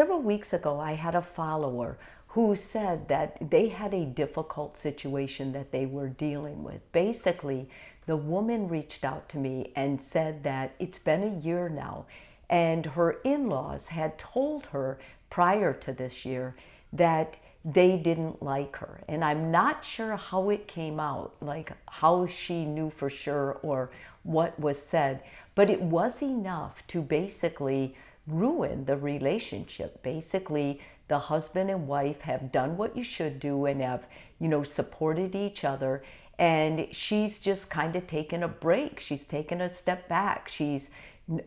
several weeks ago, I had a follower who said that they had a difficult situation that they were dealing with. Basically, the woman reached out to me and said that it's been a year now, and her in-laws had told her prior to this year that they didn't like her. And I'm not sure how it came out, like how she knew for sure or what was said, but it was enough to basically ruin the relationship. Basically, the husband and wife have done what you should do and have, supported each other. And she's just kind of taken a break. She's taken a step back. She's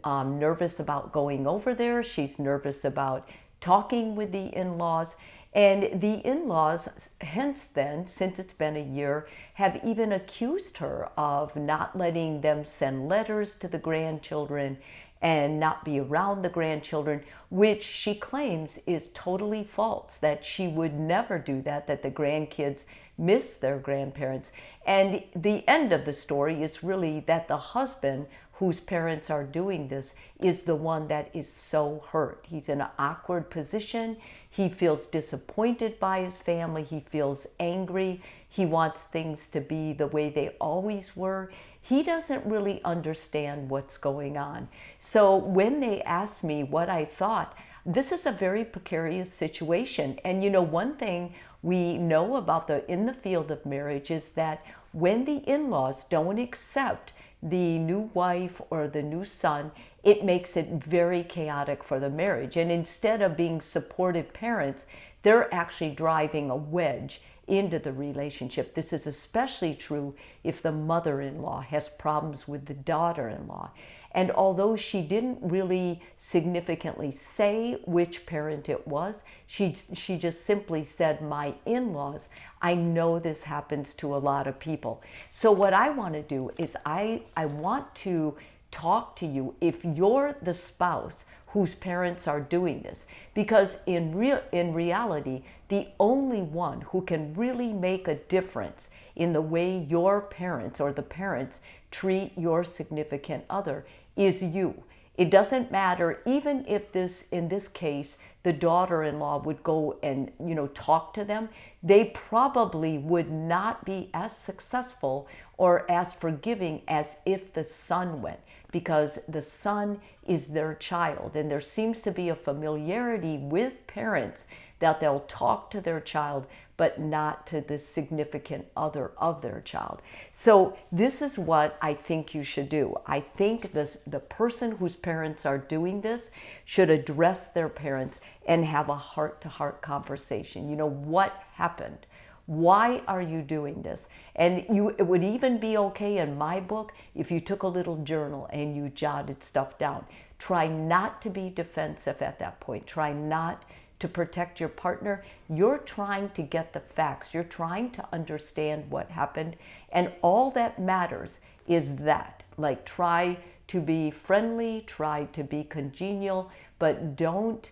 nervous about going over there. She's nervous about talking with the in-laws. And the in-laws, hence then, since it's been a year, have even accused her of not letting them send letters to the grandchildren and not be around the grandchildren, which she claims is totally false, that she would never do that the grandkids miss their grandparents. And the end of the story is really that the husband, whose parents are doing this, is the one that is so hurt. He's in an awkward position. He feels disappointed by his family. He feels angry. He wants things to be the way they always were. He doesn't really understand what's going on. So when they asked me what I thought, this is a very precarious situation. And one thing we know about in the field of marriage is that when the in-laws don't accept the new wife or the new son, it makes it very chaotic for the marriage. And instead of being supportive parents, they're actually driving a wedge into the relationship. This is especially true if the mother-in-law has problems with the daughter-in-law. And although she didn't really significantly say which parent it was, she just simply said, my in-laws. I know this happens to a lot of people. So what I want to do is I want to talk to you if you're the spouse whose parents are doing this. Because in reality, the only one who can really make a difference in the way your parents or the parents treat your significant other is you. It doesn't matter, even if in this case, the daughter-in-law would go and, talk to them, they probably would not be as successful or as forgiving as if the son went, because the son is their child. And there seems to be a familiarity with parents that they'll talk to their child, but not to the significant other of their child. So this is what I think you should do. I think the person whose parents are doing this should address their parents and have a heart-to-heart conversation. What happened? Why are you doing this? And it would even be okay in my book if you took a little journal and you jotted stuff down. Try not to be defensive at that point. Try not to protect your partner. You're trying to get the facts. You're trying to understand what happened. And all that matters is that. Like, try to be friendly, try to be congenial, but don't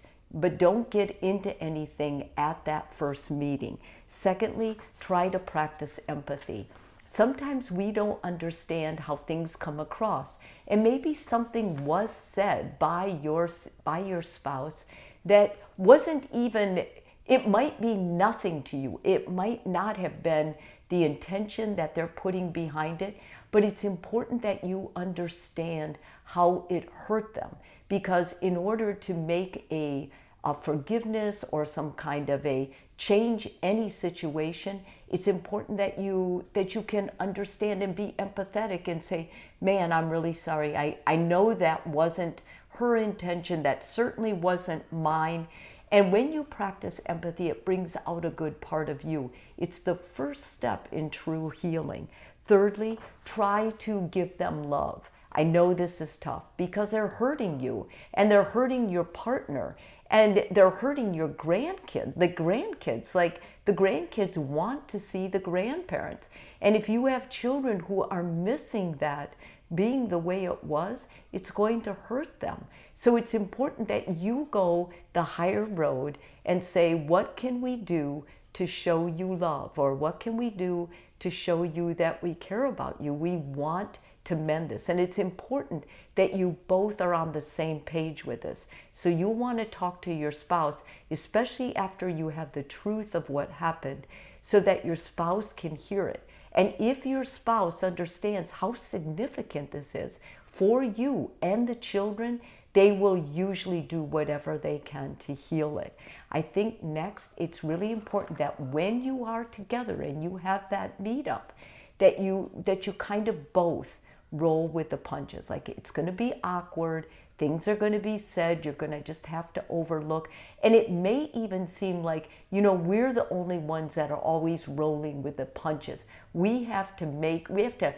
get into anything at that first meeting. Secondly, try to practice empathy. Sometimes we don't understand how things come across, and maybe something was said by your spouse that wasn't even, it might be nothing to you. It might not have been the intention that they're putting behind it, but it's important that you understand how it hurt them. Because in order to make a forgiveness or some kind of a change any situation, it's important that you can understand and be empathetic and say, man, I'm really sorry. I know that wasn't her intention. That certainly wasn't mine. And when you practice empathy, it brings out a good part of you. It's the first step in true healing. Thirdly, try to give them love. I know this is tough because they're hurting you and they're hurting your partner and they're hurting your grandkids. The grandkids want to see the grandparents. And if you have children who are missing that being the way it was, it's going to hurt them. So it's important that you go the higher road and say, what can we do to show you love? Or what can we do to show you that we care about you? We want to mend this. And it's important that you both are on the same page with this. So you want to talk to your spouse, especially after you have the truth of what happened, so that your spouse can hear it. And if your spouse understands how significant this is for you and the children, they will usually do whatever they can to heal it. I think next, it's really important that when you are together and you have that meetup, that you kind of both roll with the punches. Like, it's going to be awkward, things are going to be said, you're going to just have to overlook. And it may even seem like, we're the only ones that are always rolling with the punches. We have to,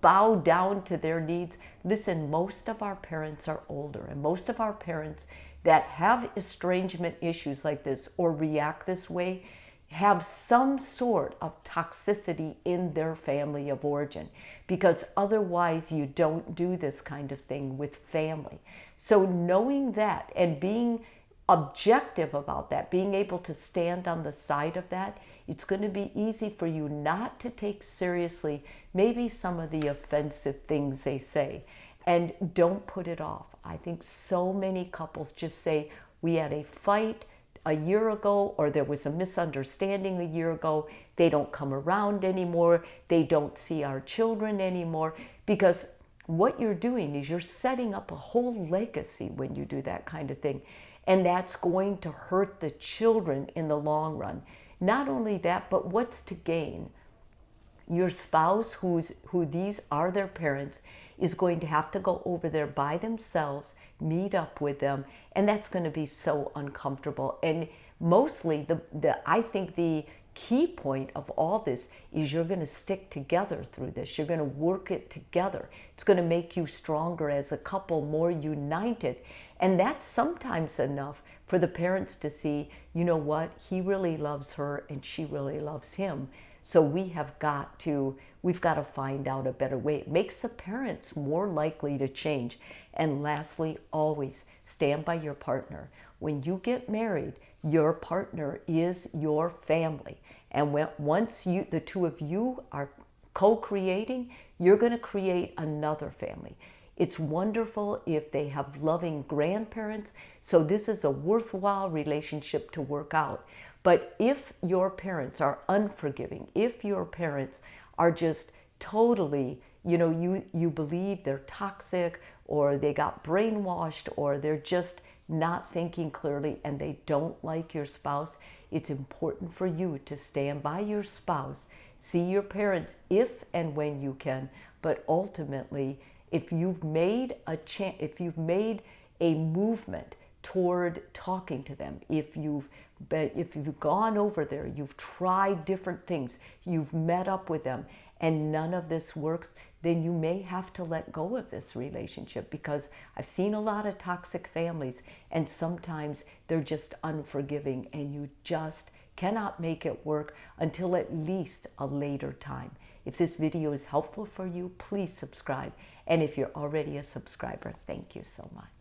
bow down to their needs. Listen, most of our parents are older, and most of our parents that have estrangement issues like this or react this way have some sort of toxicity in their family of origin, because otherwise you don't do this kind of thing with family. So knowing that and being objective about that, being able to stand on the side of that, it's going to be easy for you not to take seriously maybe some of the offensive things they say. And don't put it off. I think so many couples just say, we had a fight a year ago, or there was a misunderstanding a year ago. They don't come around anymore. They don't see our children anymore. Because what you're doing is you're setting up a whole legacy when you do that kind of thing. And that's going to hurt the children in the long run. Not only that, but what's to gain? Your spouse, who these are their parents, is going to have to go over there by themselves, meet up with them, and that's going to be so uncomfortable. And mostly, I think the key point of all this is you're going to stick together through this. You're going to work it together. It's going to make you stronger as a couple, more united. And that's sometimes enough for the parents to see, you know what, he really loves her and she really loves him. So we've got to find out a better way. It makes the parents more likely to change. And lastly, always stand by your partner. When you get married, your partner is your family. And once the two of you are co-creating, you're going to create another family. It's wonderful if they have loving grandparents. So this is a worthwhile relationship to work out. But if your parents are unforgiving, if your parents are just totally, you believe they're toxic, or they got brainwashed, or they're just not thinking clearly and they don't like your spouse, it's important for you to stand by your spouse, see your parents if and when you can, but ultimately, if you've made a movement toward talking to them, if you've gone over there, you've tried different things, you've met up with them, and none of this works, then you may have to let go of this relationship, because I've seen a lot of toxic families, and sometimes they're just unforgiving, and you just cannot make it work until at least a later time. If this video is helpful for you, please subscribe. And if you're already a subscriber, thank you so much.